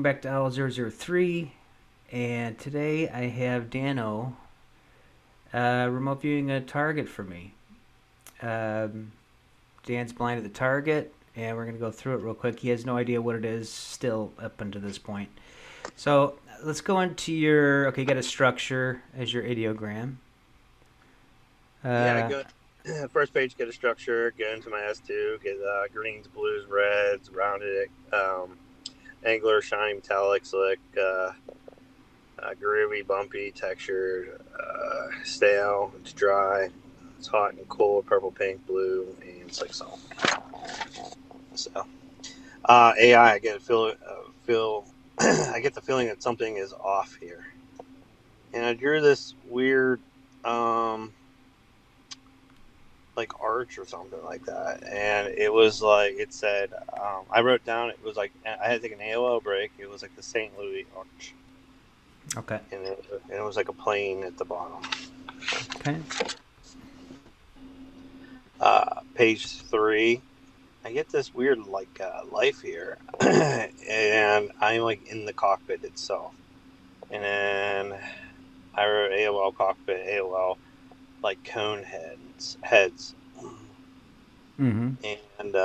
back to Owl003, and today I have Dano remote viewing a target for me. Um, Dan's blind at the target, and we're going to go through it real quick. He has no idea what it is still up until this point. So let's go into your, okay, you got a structure as your ideogram. Yeah, I Uh, go first page, get a structure, go into my S2, get greens, blues, reds, rounded, angular, shiny, metallic, slick, groovy, bumpy, textured, stale, it's dry, it's hot and cold, purple, pink, blue, and slick salt. So, AI, I get a feel I get the feeling that something is off here, and I drew this weird. Like arch or something like that, and it was like it said. I wrote down it was like I had to take an AOL break. It was like the St. Louis Arch, okay. and it was like a plane at the bottom. Okay. Page 3, I get this weird like life here, and I'm like in the cockpit itself, and then I wrote AOL cockpit, AOL like cone heads, Mm-hmm. and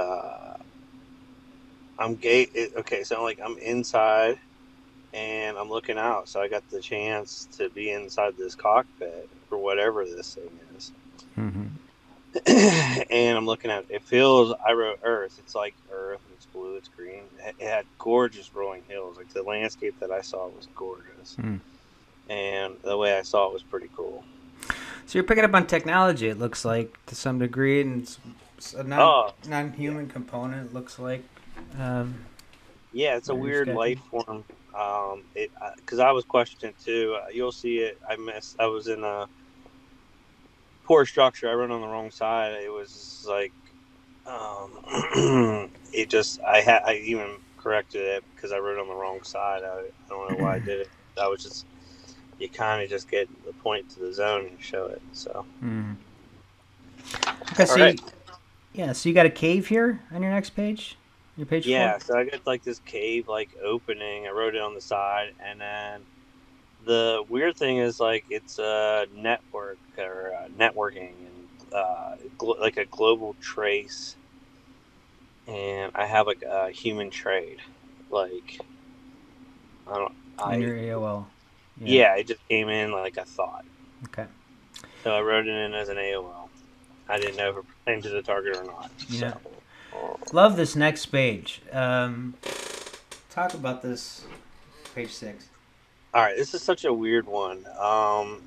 I'm gate. Okay, so like I'm inside and I'm looking out, so I got the chance to be inside this cockpit for whatever this thing is. Mm-hmm. And I'm looking at it. It feels. I wrote Earth. It's like Earth. It's blue. It's green. It had gorgeous rolling hills. Like the landscape that I saw was gorgeous, Mm. and the way I saw it was pretty cool. So you're picking up on technology, it looks like, to some degree, and it's a Oh, yeah, non-human component, it looks like. Um, yeah. It's a You're weird sketching. life form. It because I was questioning too. You'll see it. I was in a poor structure. I wrote on the wrong side. It was like it just I even corrected it because I wrote on the wrong side. I don't know why I did it. I was just you kind of just get the point to the zone and show it. So Mm. Okay, all right, so you got a cave here on your next page, your page four. yeah. So I got like this cave like opening. I wrote it on the side, and then the weird thing is like it's a network or networking and like a global trace, and I have like a human trade, like I don't On I your AOL. Yeah. yeah, it just came in like a thought. Okay. So I wrote it in as an AOL. I didn't know if it pertained to the target or not. Yeah. So, Love this next page. Talk about this page 6. all right, this is such a weird one.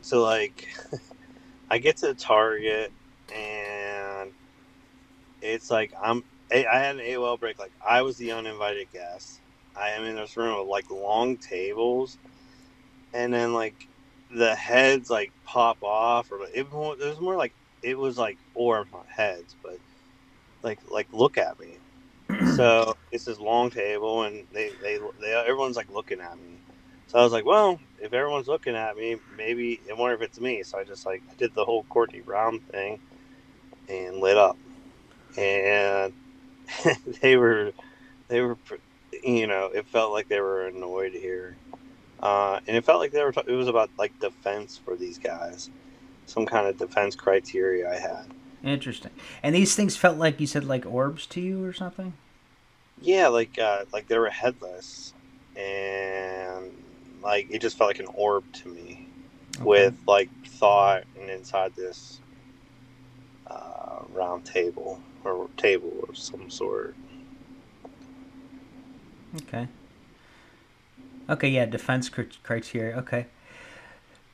So like, I get to the target, and it's like I had an AOL break. Like I was the uninvited guest. I am in this room with like long tables, and then like the heads like pop off, or it was more like it was like orb heads, but like look at me. So it's this long table, and they everyone's like looking at me. So I was like, well, if everyone's looking at me, maybe I wonder if it's me. So I just like I did the whole Courtney Brown thing and lit up, and they were they were it felt like they were annoyed here, and it felt like it was about like defense for these guys, some kind of defense criteria I had. Interesting. And these things felt like you said like orbs to you or something? Yeah, like they were headless, and like it just felt like an orb to me, Okay. with like thought and inside this round table or table of some sort. Okay. Okay, yeah, defense criteria. Okay.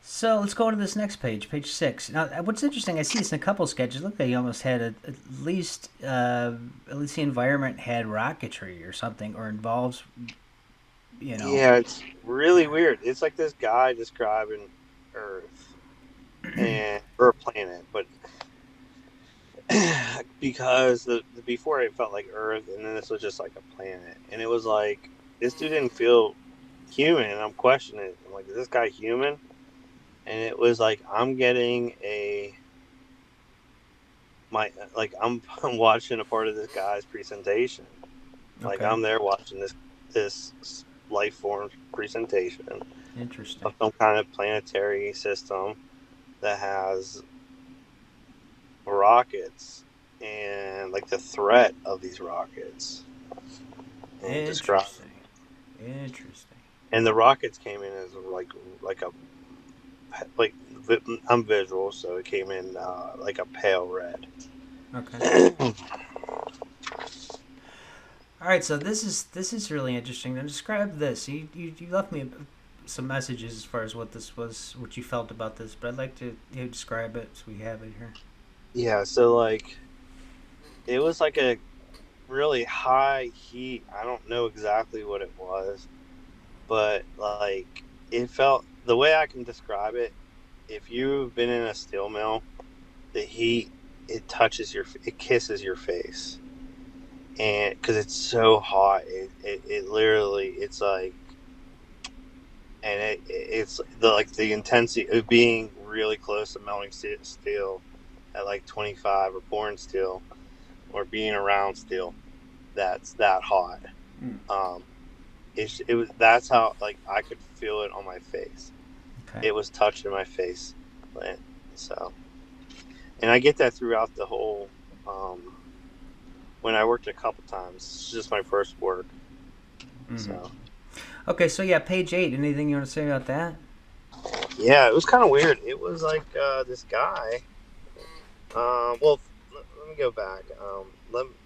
So let's go to this next page, page 6. Now, what's interesting, I see this in a couple of sketches. Look, like you almost had at least the environment had rocketry or something, or involves, you know. Yeah, it's really weird. It's like this guy describing Earth and or a planet, but because the before it felt like Earth, and then this was just like a planet, and it was like this dude didn't feel human, and I'm questioning it. I'm like, is this guy human? And it was like I'm getting a my like I'm watching a part of this guy's presentation. Like Okay. I'm there watching this life form presentation Interesting. of some kind of planetary system that has rockets and like the threat of these rockets and describe. Interesting. Interesting. And the rockets came in as like a like I'm visual, so it came in like a pale red. Okay. All right. So this is really interesting. Now describe this. You left me some messages as far as what this was, what you felt about this, but I'd like to describe it so we have it here. Yeah, so like it was like a really high heat. I don't know exactly what it was, but like it felt the way I can describe it. If you've been in a steel mill, the heat it kisses your face, and because it's so hot, it literally it's like, and it's the intensity of being really close to melting steel at like 25 or pouring steel or being around steel that's that hot. Mm. Um, it was that's how like I could feel it on my face. Okay. It was touching my face, so and I get that throughout the whole. When I worked a couple times, it's just my first work, Mm-hmm. so Okay. So yeah, page 8. Anything you want to say about that? yeah, it was kind of weird. It was like this guy. Well, let me go back.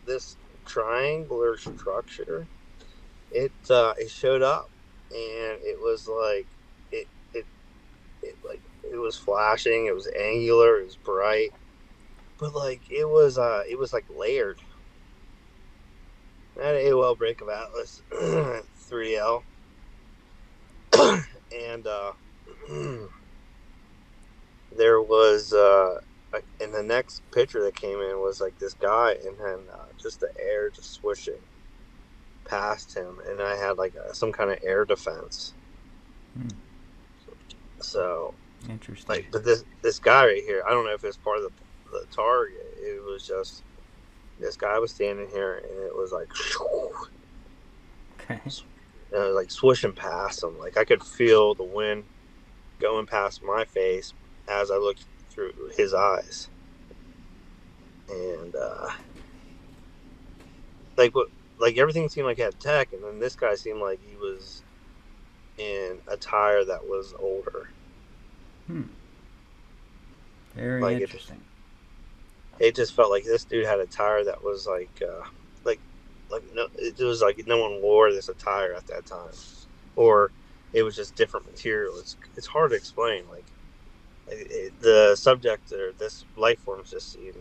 This triangular structure, it showed up, and it was like it it it was flashing. It was angular. It was bright, but like it was like layered. I had an AOL break of Atlas 3L, and there was and the next picture that came in was like this guy, and then just the air just swishing past him, and I had like some kind of air defense. Mm. So Interesting. like, but this guy right here, I don't know if it's part of the target. It was just this guy was standing here, and it was like, Okay. like swishing past him. Like I could feel the wind going past my face as I looked through his eyes, and like what, like everything seemed like it had tech, and then this guy seemed like he was in a tire that was older. Hmm. Very Like interesting. it just felt like this dude had a tire that was like no, it was like no one wore this attire at that time, or it was just different material. It's hard to explain. Like the subject or this life form just seemed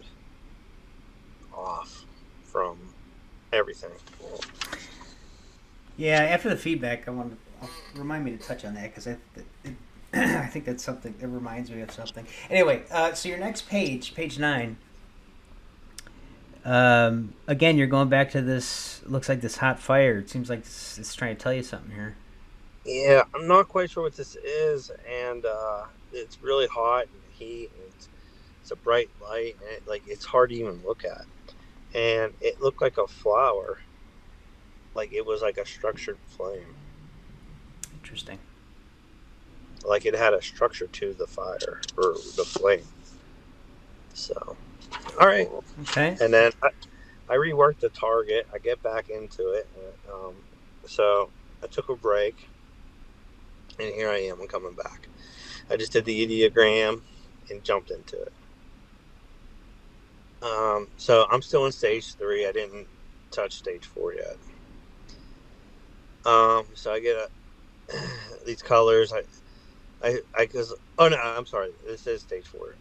off from everything. Yeah. After the feedback, I want to remind me to touch on that because I think that's something that reminds me of something. Anyway, so your next page, page 9. Again, you're going back to this. Looks like this hot fire. It seems like it's trying to tell you something here. Yeah, I'm not quite sure what this is, and it's really hot and heat, and it's a bright light, and like it's hard to even look at. And it looked like a flower, like it was like a structured flame, Interesting. like it had a structure to the fire or the flame. So, all right, Okay. and then I reworked the target. I get back into it, so I took a break, and here I am. I'm coming back. I just did the ideogram and jumped into it. So I'm still in stage 3. I didn't touch stage 4 yet. So I get these colors. Because oh no, I'm sorry. This is stage 4.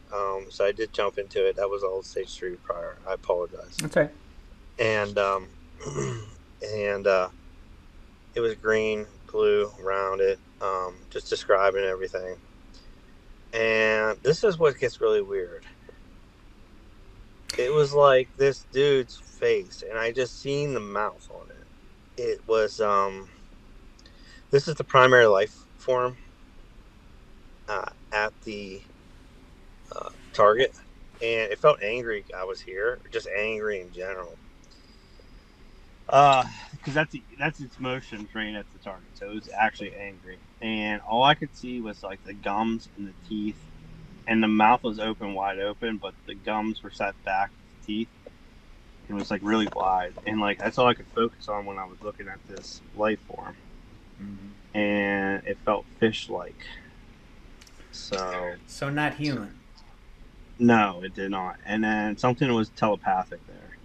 So I did jump into it. That was all stage 3 prior. I apologize. That's right. And and it was green, blue around it. Just describing everything. And this is what gets really weird. It was like this dude's face, and I just seen the mouth on it. It was this is the primary life form at the target, and it felt angry I was here, just angry in general. Because that's its motion trained at the target, so it was actually angry, and all I could see was like the gums and the teeth, and the mouth was open, wide open, but the gums were set back with the teeth, and it was like really wide, and like that's all I could focus on when I was looking at this life form, and it felt fish-like. So So not human. no, it did not, and then something was telepathic there.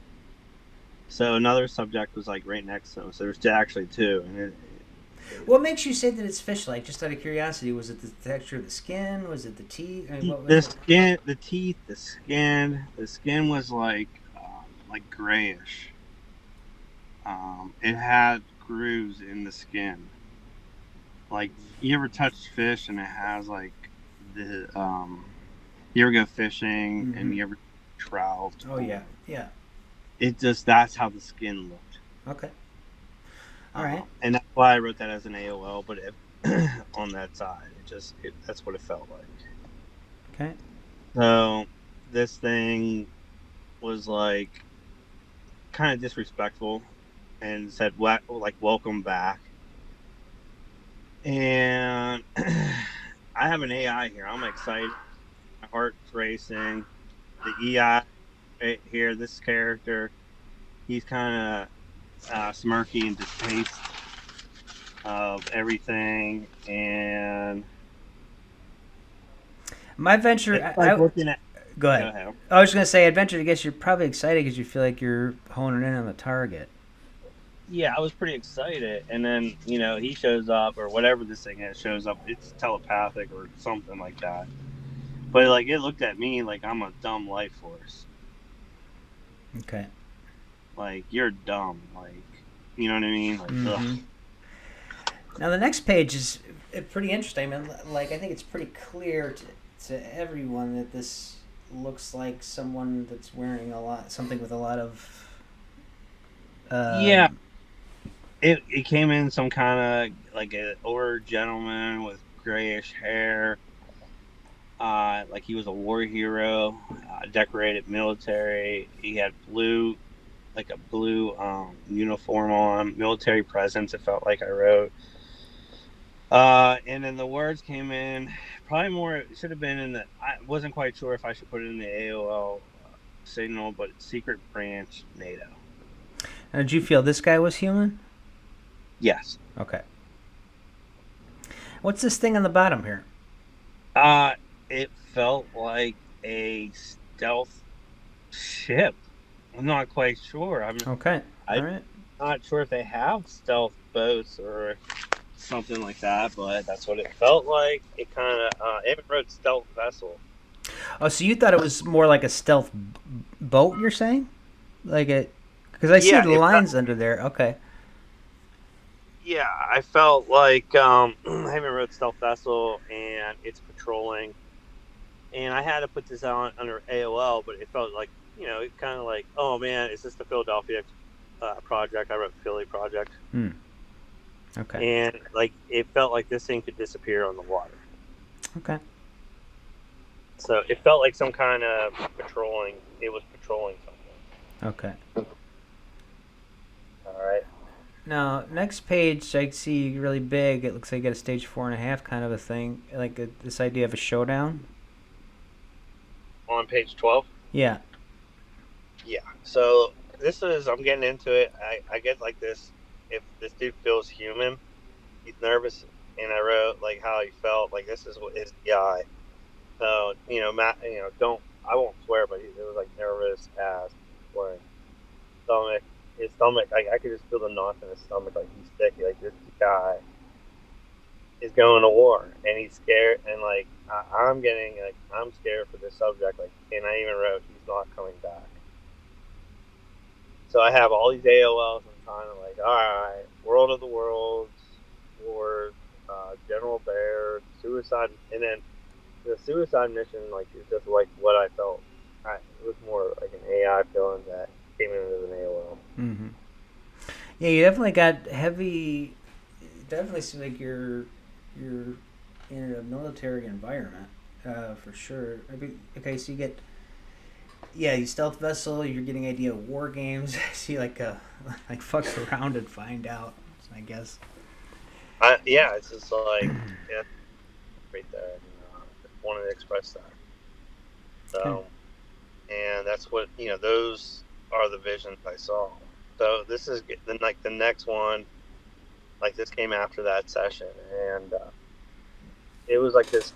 So another subject was like right next to him. So there's actually two, and What makes you say that it's fish-like? Just out of curiosity, was it the texture of the skin? Was it the teeth? I mean, what was the it? skin, the teeth, the skin was like grayish. It had grooves in the skin. Like you ever touch fish and it has like the you ever go fishing and Mm-hmm. you ever trout? Oh yeah, yeah. It just that's how the skin looked. Okay, all right. And that's why I wrote that as an AOL. But on that side, that's what it felt like. Okay. So this thing was like kind of disrespectful and said like welcome back. And I have an AI here. I'm excited. My heart's racing. The EI right here, this character, he's kind of smirky and distaste of everything, and My venture, it's like looking at. go Go ahead. ahead. I was gonna say adventure. I guess you're probably excited because you feel like you're honing in on the target. Yeah, I was pretty excited, and then he shows up or whatever this thing is shows up. It's telepathic or something like that. But like it looked at me like I'm a dumb life force. Okay. Like you're dumb. Like you know what I mean? Like Mm-hmm. ugh. Now the next page is pretty interesting. I mean, like I think it's pretty clear to everyone that this looks like someone that's wearing something with a lot of. Yeah. Um, It came in some kind of like an older gentleman with grayish hair. Like he was a war hero, decorated military. He had like a blue uniform on, military presence. It felt like I wrote. And then the words came in probably more. It should have been in the. I wasn't quite sure if I should put it in the AOL signal, but secret branch NATO. did you feel this guy was human? Yes. Okay. What's this thing on the bottom here? Uh, it felt like a stealth ship. I'm not quite sure. Okay. All I'm right. not sure if they have stealth boats or something like that, but that's what it felt like. It kind of it wrote stealth vessel. Oh, so you thought it was more like a stealth boat? You're saying, like it, because I see Yeah, the it felt, lines under there. Okay. yeah, I felt like I haven't wrote stealth vessel and it's patrolling, and I had to put this on under AOL, but it felt like it kind of like, oh man, is this the Philadelphia project? I wrote Philly project. Hmm. Okay. And like it felt like this thing could disappear on the water. Okay. So it felt like some kind of patrolling. It was patrolling something. Okay. All right. Now, next page, I see really big. It looks like you got a stage 4.5 kind of a thing, like this idea of a showdown. On page 12. Yeah. Yeah. So this is I'm getting into it. I get like this. If this dude feels human, he's nervous, and I wrote like how he felt. Like this is what his guy. So Matt. Don't I won't swear, but it was like nervous as swearing. Stomach. His stomach. I could just feel the knots in his stomach. Like he's sick. Like this guy is going to war, and he's scared. And like I'm getting like I'm scared for this subject. Like, and I even wrote he's not coming back. So I have all these AOLs. I'm trying to like, all right, World of the Worlds, Wars, General Bear, Suicide, and then the Suicide mission. Like is just like what I felt. It was more like an AI feeling that came in as an AOL. Mm-hmm. Yeah, you definitely got heavy. It definitely seems like you're in a military environment, for sure. Okay, so yeah, you stealth vessel. You're getting idea of war games. See, like fuck around and find out. I guess. Yeah, it's just like yeah, right there. And, just wanted to express that. Okay. So, and that's what those are the visions I saw. So this is then like the next one. Like this came after that session, and it was like this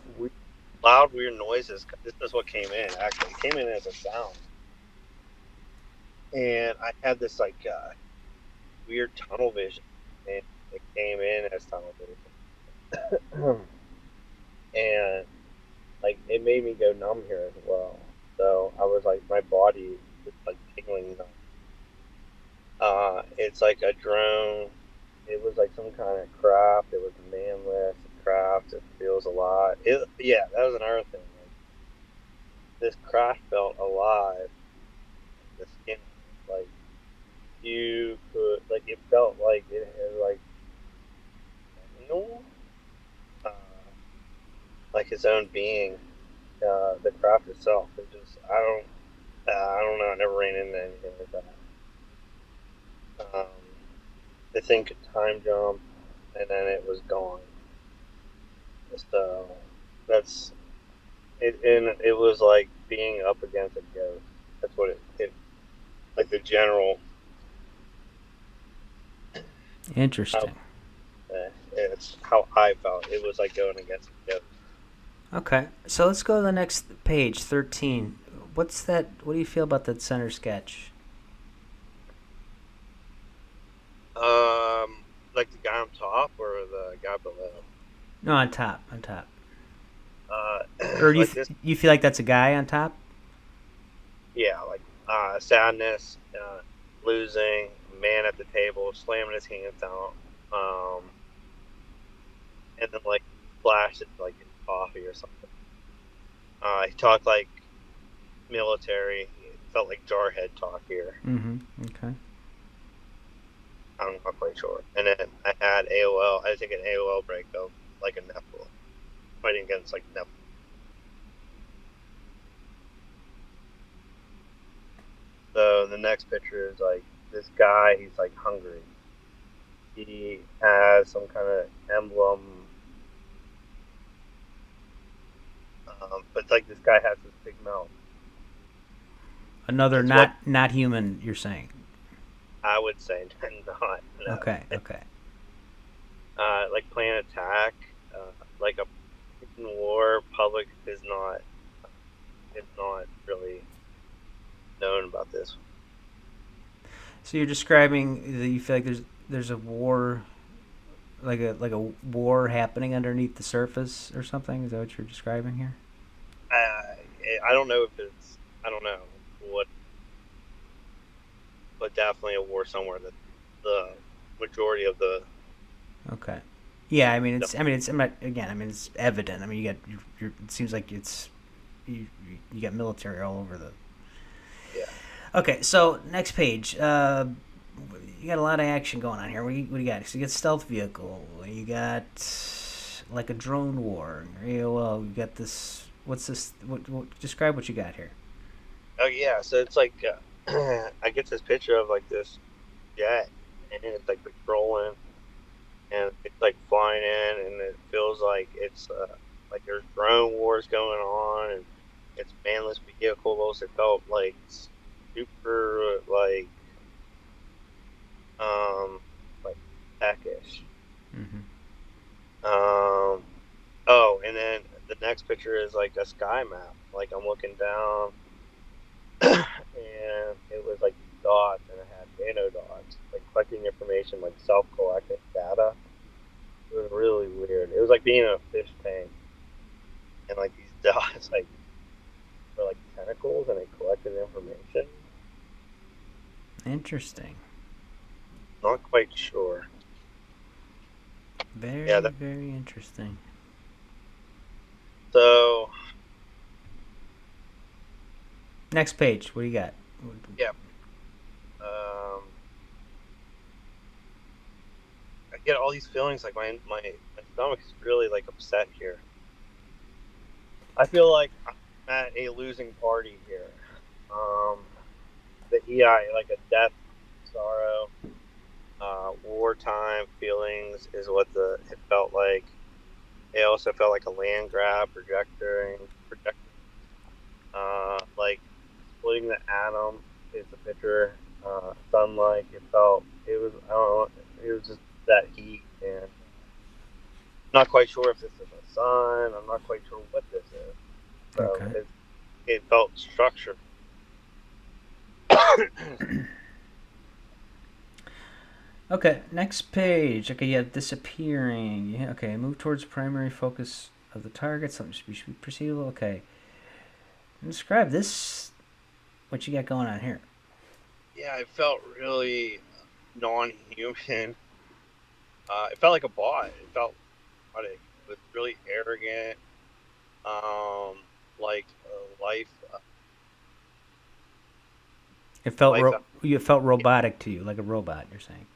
loud, weird noises. This is what came in. Actually, it came in as a sound, and I had this like weird tunnel vision, and it came in as tunnel vision, and like it made me go numb here as well. So I was like, my body was like tingling numb. It's like a drone. It was like some kind of craft. It was a manless craft. It feels a lot. Yeah, that was another thing. Like, this craft felt alive. The skin, like you could, like it felt like it had no, uh, like its own being. The craft itself. It just, I don't know. I never ran into anything like that. The thing could time jump, and then it was gone. So that's it, and it was like being up against a ghost. That's what it like the general. How, Interesting. it's how I felt. It was like going against a ghost. Okay, so let's go to the next page, 13. What's that? What do you feel about that center sketch? Like the guy on top or the guy below. No, on top, on top. Uh, Or like this, you feel like that's a guy on top? yeah, like sadness, losing, man at the table, slamming his hands out, and then like flashed it like in coffee or something. He talked like military. It felt like Jarhead talk here. Mm-hmm. Okay. I'm not quite sure. And then I had AOL. I think an AOL break of like a Nephilim fighting against like Nephilim. So the next picture is like this guy. He's like hungry. He has some kind of emblem, but like this guy has this big mouth. Another It's what not human. You're saying? I would say not. No. Okay. Okay. Like plan attack, like a war. Public is not really known about this. So you're describing that you feel like there's a war, like a war happening underneath the surface or something. Is that what you're describing here? I don't know if it's I don't know what, but definitely a war somewhere that the majority of the Okay. Yeah, I mean it's. I mean it's. I'm not, again, I mean it's evident. I mean you got. It seems like it's. You got military all over the. yeah. Okay, so next page. You got a lot of action going on here. What do you got? So you got stealth vehicle. You got like a drone war. AOL. You got this. What's this? What describe what you got here? Oh yeah, so it's like I get this picture of like this jet, and it's like patrolling, and it's like flying in, and it feels like there's drone wars going on, and it's manless vehicles. It felt like super um like techish. Mm-hmm. Um, oh, and then the next picture is like a sky map. Like I'm looking down, and it was like dots, and it had nano dots, like collecting information, like self-collecting data. It was really weird. It was like being in a fish tank, and like these dots, like were like tentacles, and they collected information. Interesting. Not quite sure. Yeah. Very very interesting. So Next page. What do you got? yeah. Um, I get all these feelings like my stomach is really like upset here. I feel like I'm at a losing party here. The EI, like a death, sorrow, wartime feelings is what the it felt like. It also felt like a land grab, projecting, like splitting the atom is the picture. Sunlight. It felt. It was. I don't know. It was just that heat, and not quite sure if this is a sun. I'm not quite sure what this is. So Okay. it felt structured. Okay, next page. Okay, you have disappearing. Yeah, okay, move towards primary focus of the target. Something should be perceivable. Okay. Describe this. What you got going on here? Yeah, it felt really non-human. It felt like a bot. It felt robotic. It was really arrogant. Like life, It felt life. you felt robotic to you, like a robot. You're saying.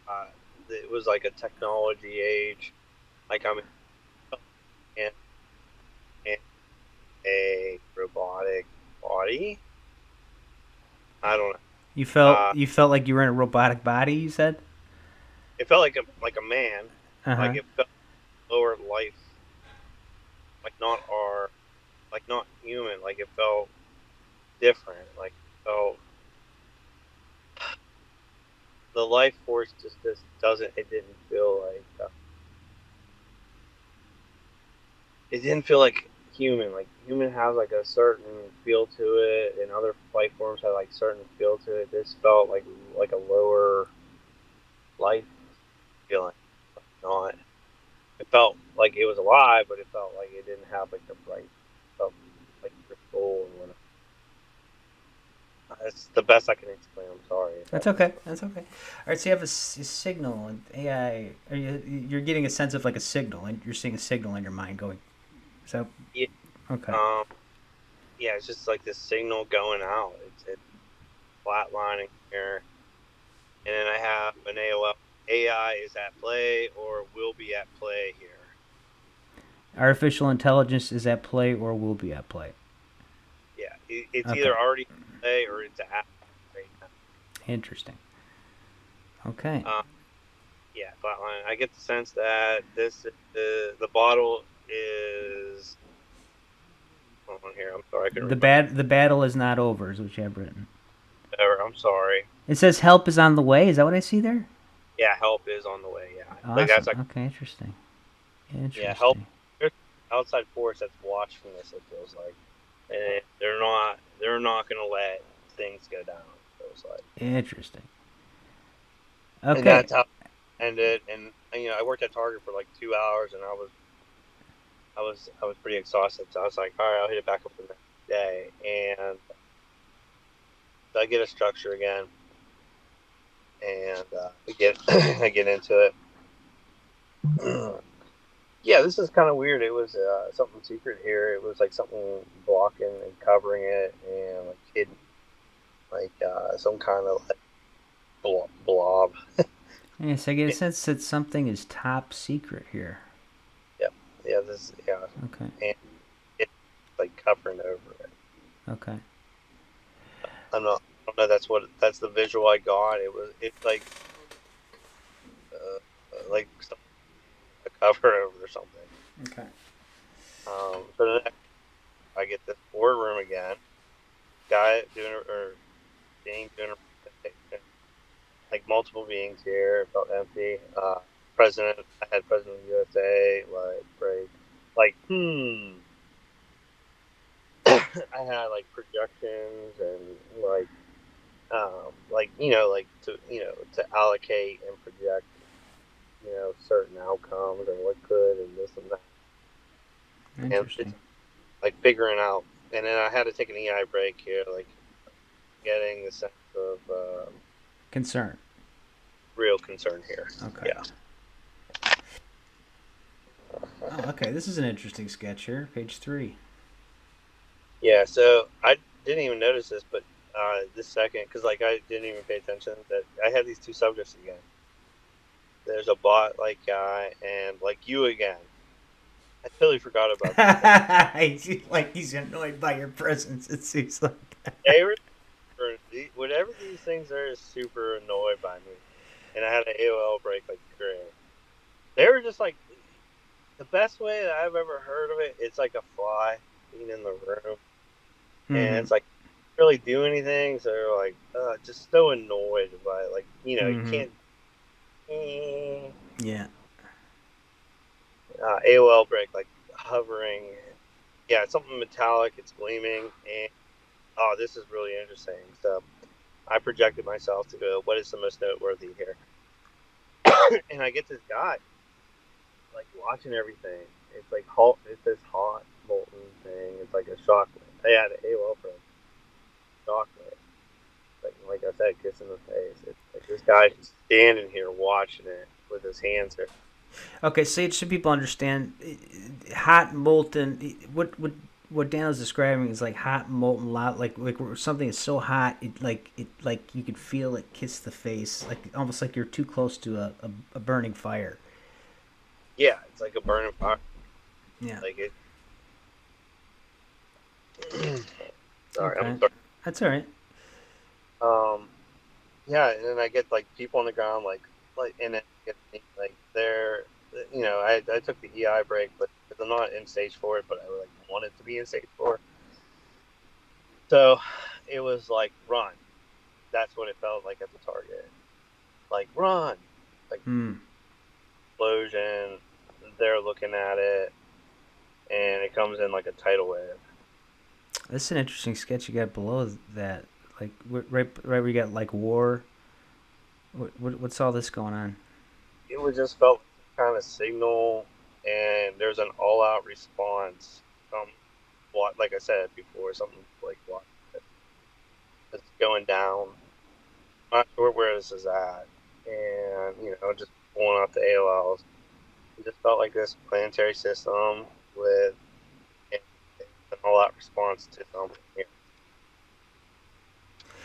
Uh, it was like a technology age. Like I'm in, in a robotic body. I don't know. You felt like you were in a robotic body. You said. It felt like a man. Uh Like huh. it felt lower life. Like not our. Like not human. Like it felt different. Like it felt the life force just doesn't. It didn't feel like. It didn't feel like human. Like human has like a certain feel to it, and other life forms have like certain feel to it. This felt like a lower life feeling. Not. It felt like it was alive, but it felt like it didn't have like the bright. It felt like your soul and whatnot. That's the best I can explain. I'm sorry if That's that okay. makes sense. That's okay. All right. So you have a signal and AI. You're getting a sense of like a signal, and you're seeing a signal in your mind going. So Yeah. okay. Um. Yeah. It's just like this signal going out. It's flatlining here, and then I have an AOL. AI is at play or will be at play here. Artificial intelligence is at play or will be at play. Yeah, it's Okay. either already at play or it's at right Interesting. Okay. now. Yeah, flatline. I get the sense that this the bottle is. Hold on here. I'm sorry, I couldn't read my. The battle is not over, is what you have written. I'm sorry. It says help is on the way. Is that what I see there? Yeah, help is on the way. Yeah, like that's Awesome. like Okay. Interesting. yeah, help. Interesting. There's outside force that's watching this. It feels like, and they're not gonna let things go down. It feels like, Interesting. and Okay. that's how it ended. And I worked at Target for like 2 hours, and I was pretty exhausted. So I was like, all right, I'll hit it back up the next day, and so I get a structure again, and I get I get into it. Yeah, this is kind of weird. It was something secret here. It was like something blocking and covering it, and like hidden, like some kind of like blob. Yes, I get a sense that something is top secret here. Yeah, yeah, this yeah, Okay. and it's like covering over it. Okay. I'm not. I don't know. That's the visual I got. It's like something to cover over or something. Okay. So the next, I get this boardroom again. Guy doing or being doing a presentation. Like multiple beings here. It felt empty. President. I had President of the USA. Like break. Like I had like projections and like like to allocate and project certain outcomes and what could and this and that, and it's Interesting. like figuring out. And then I had to take an EI break here, like getting the sense of Concern. real concern here. Okay. Yeah, Oh, okay. This is an interesting sketch here. Page 3. yeah. So I didn't even notice this, but this second, because like I didn't even pay attention that I had these two subjects again. There's a bot like guy and like you again. I totally forgot about this. Like he's annoyed by your presence. It seems like. They were whatever these things are is super annoyed by me, and I had an AOL break like great. They were just like the best way that I've ever heard of it. It's like a fly being in the room, and Mm-hmm. it's like really do anything. So they're like just so annoyed by it. Like you Mm-hmm. can't. Eh, Yeah. AOL break like hovering. Yeah, it's something metallic. It's gleaming, and oh, this is really interesting. So I projected myself to go. What is the most noteworthy here? And I get this guy like watching everything. It's like hot. It's this hot molten thing. It's like a chocolate. I had an AOL for chocolate. Like I said, kissing the face. It's like this guy's just standing here watching it with his hands here. Okay, so it should people understand hot molten. What Daniel's describing is like hot molten lot, like something is so hot, it you could feel it kiss the face, like almost like you're too close to a burning fire. Yeah, it's like a burning fire. Yeah. Like it. Sorry, I'm Okay, sorry. that's all right. Yeah, and then I get like people on the ground, and then get like they're, I took the EI break, but because I'm not in stage four, but I like wanted to be in stage four, so it was like run. That's what it felt like at the target, like run, like Hmm. explosion. They're looking at it, and it comes in like a tidal wave. This is an interesting sketch you got below that, like right where you got like war. What's all this going on? It was just felt like some kind of signal, and there's an all-out response. What like I said before, something like what that's going down. I'm not sure where this is at, and just pulling out the AOLs. It just felt like this planetary system with an all-out response to something here.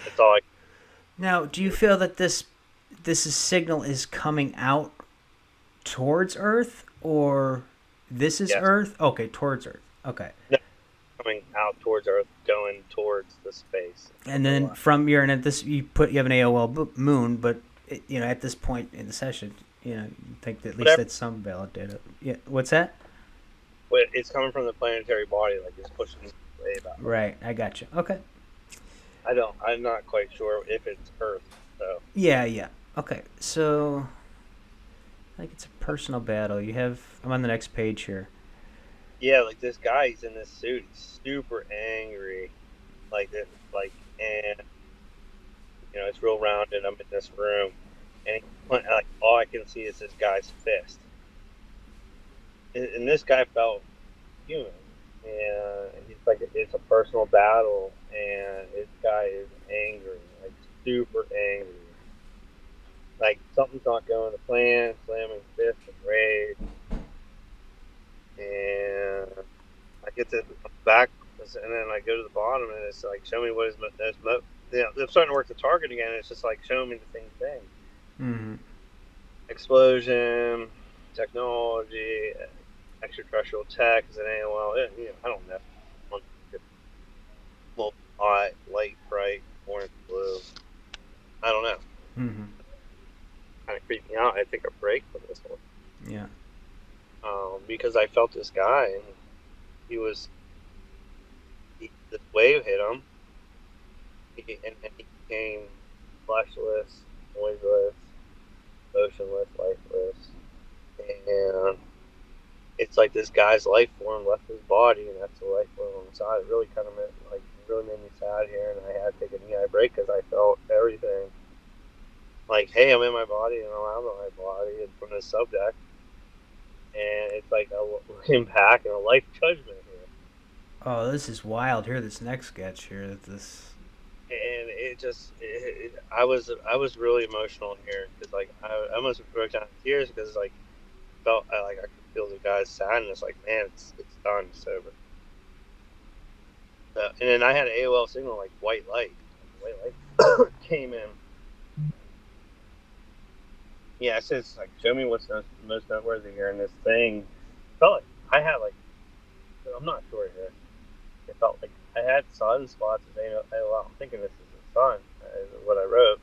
That's all I Now, do you can do. feel that this signal is coming out towards Earth, or this is Yes, Earth? Okay, towards Earth. Okay. no, coming out towards Earth, going towards the space on And the then left. from your and at this you have an AOL moon, but at this point in the session, you think that at least Whatever. that's some valid data. Yeah. What's that? But it's coming from the planetary body, like it's pushing wave out. Right. I got you. Okay. I'm not quite sure if it's Earth. So Yeah. Yeah. Okay. So like it's a personal battle. You have. I'm on the next page here. yeah, like this guy, he's in this suit. He's super angry, like this, and it's real rounded. I'm in this room, and like all I can see is this guy's fist, and this guy felt human, and he's like it's a personal battle, and this guy is angry, like super angry, like something's not going to plan, slamming fist and rage, and I get to the back, and then I go to the bottom, and it's like, show me what is most. I'm starting to work the target again. It's just like, show me the same thing: Mm-hmm. explosion, technology, extraterrestrial tech. Is it AOL? I don't know. Well, hot, light, bright, orange, blue. I don't know. Mm-hmm. Kind of creeped me out. I take a break from this one, Yeah. because I felt this guy, and he was this wave hit him, and then he became fleshless, noiseless, motionless, lifeless, and it's like this guy's life form left his body, and that's the life form on the side. It really kind of really made me sad here, and I had to take an EI break because I felt everything. Like, hey, I'm in my body, and I'm out of my body, and from this subject, and it's like a impact and a life judgment here. Oh, this is wild. Here, this next sketch here. That this. And it just I was really emotional here because like I almost broke down in tears because like felt I could feel the guy's sadness, like man, it's done, it's over. And then I had an AOL signal like white light came in. Yeah, it says like show me what's most noteworthy here, and this thing felt like I had like I'm not sure here. It felt like I had sunspots and saying, "Oh, well, I'm thinking this is the sun," is what I wrote,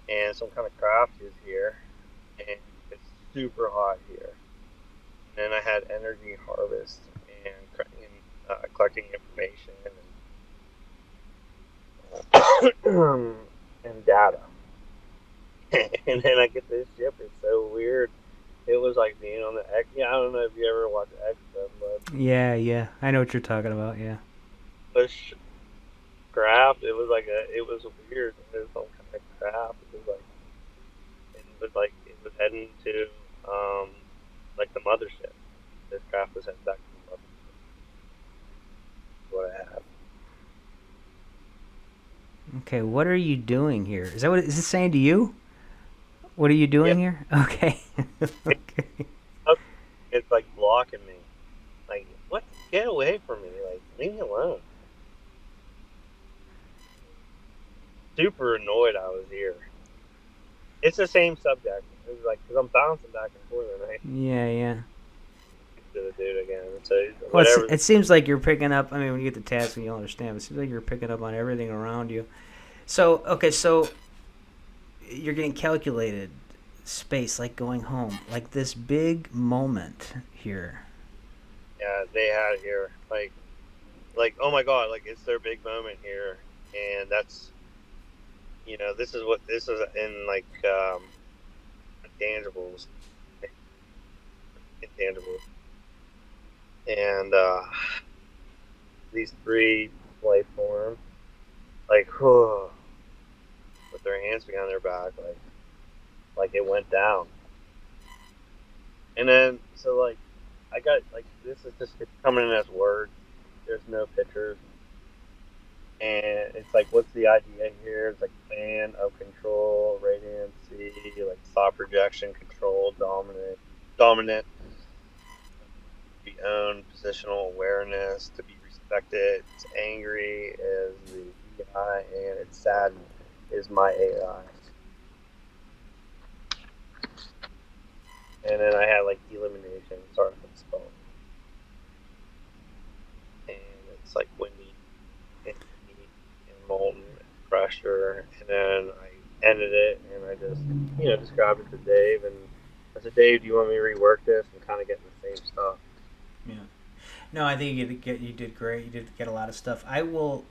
and some kind of craft is here, and it's super hot here. And then I had energy harvest collecting information and and data. And then I get this ship. It's so weird. It was like being on the X. Yeah, I don't know if you ever watched X Men, but Yeah, yeah. I know what you're talking about. Yeah. push craft. It was weird. It was some kind of craft. It was heading to um like the mothership. This craft was heading back to the mothership. What I have. Okay, what are you doing here? Is that what is it saying to you? What are you Yeah, doing here? Okay. Okay. it's like blocking me. Like, what? Get away from me! Like, leave me alone. Super annoyed I was here. It's the same subject. It was like because I'm bouncing back and forth, and I Yeah, yeah. to the dude again. So Well, whatever. it seems like you're picking up. I mean, when you get the task, you'll understand. It seems like you're picking up on everything around you. So, okay, so you're getting calculated space, like going home, like this big moment here. Yeah, they had here. Oh my god, like it's their big moment here, and that's this is what this is in intangibles, intangibles, and these three life forms, like with their hands behind their back, like it went down, and then so like I got like this is just it's coming in as words. There's no pictures. And it's like, what's the idea here? It's like fan of control, radiancy, like thought projection, control, dominant, be owned, positional awareness, to be respected. It's angry is the EI, and it's saddened is my AI. And then I had like elimination, starting from spell, and it's like windy and heat and molten and pressure. And then I ended it and I just, described it to Dave. And I said, Dave, do you want me to rework this and kind of get the same stuff? Yeah. No, I think you did great. You did get a lot of stuff. I will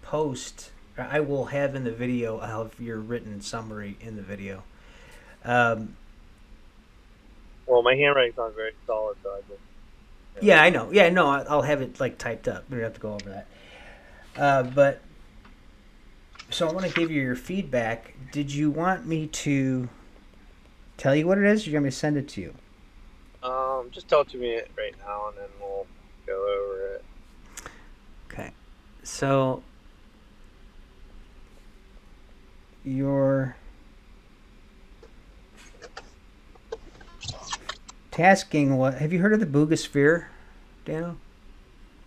post. I will have in the video. I'll have your written summary in the video. Um, Well, my handwriting's not very solid, so I just, yeah, I know. Yeah, no, I'll have it like typed up. We don't have to go over that. But so I want to give you your feedback. Did you want me to tell you what it is? Or do you want me to send it to you? just tell it to me right now, and then we'll go over it. Okay. So your tasking. What have you heard of the Buga Sphere, Dano?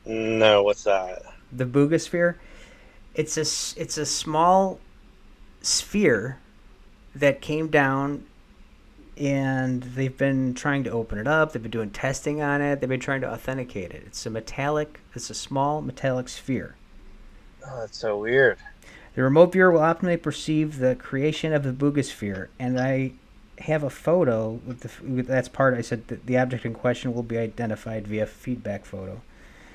No, what's that? The Buga Sphere. It's a small sphere that came down, and they've been trying to open it up. They've been doing testing on it. They've been trying to authenticate it. It's a small metallic sphere. Oh, that's so weird. The remote viewer will optimally perceive the creation of the Buga Sphere, and I have a photo that's part. I said that the object in question will be identified via feedback photo.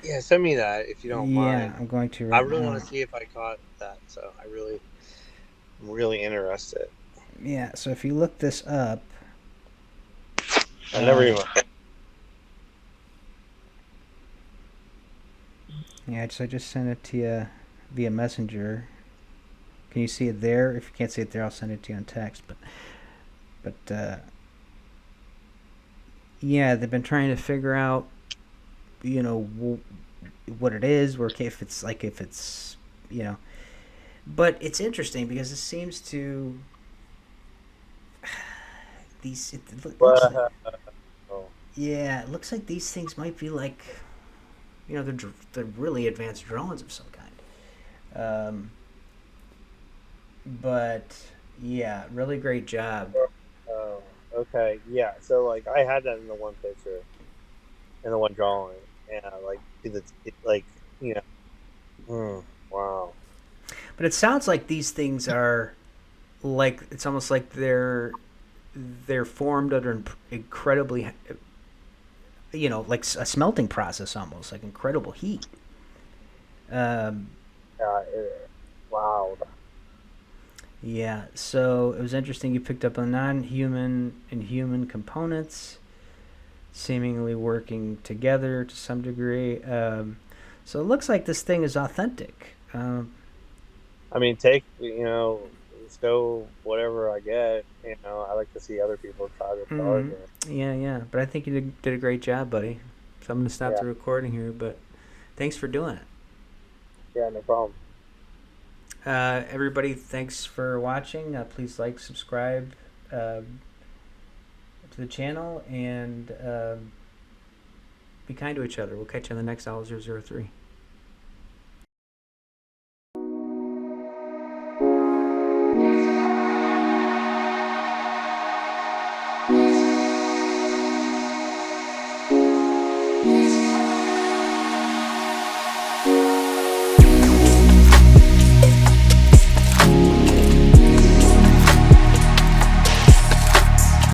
Yeah, send me that if you don't Yeah, mind. I'm going to I right really want now. to see if I caught that, so I'm really interested. Yeah, so if you look this up, I never uh, even. yeah, so I just sent it to you via Messenger. Can you see it there? If you can't see it there, I'll send it to you on text. But yeah, they've been trying to figure out, you know, what it is, or if it's, you know. But it's interesting because it seems to these. It looks like, Wow. Oh, yeah, it looks like these things might be like, they're really advanced drones of some kind. But yeah, really great job. oh, okay. Yeah. So like I had that in the one picture, in the one drawing, and like like you know. Wow. But it sounds like these things are like it's almost like they're formed under incredibly, like a smelting process, almost like incredible heat. Um, Wow. yeah, so it was interesting you picked up on non-human and human components seemingly working together to some degree. So it looks like this thing is authentic. I mean, stow whatever I get. I like to see other people try the Mm, target. yeah, yeah, but I think you did a great job, buddy. So I'm going to stop Yeah, the recording here, but thanks for doing it. yeah, no problem. Everybody, thanks for watching. Please like, subscribe to the channel, and be kind to each other. We'll catch you on the next Owl 003.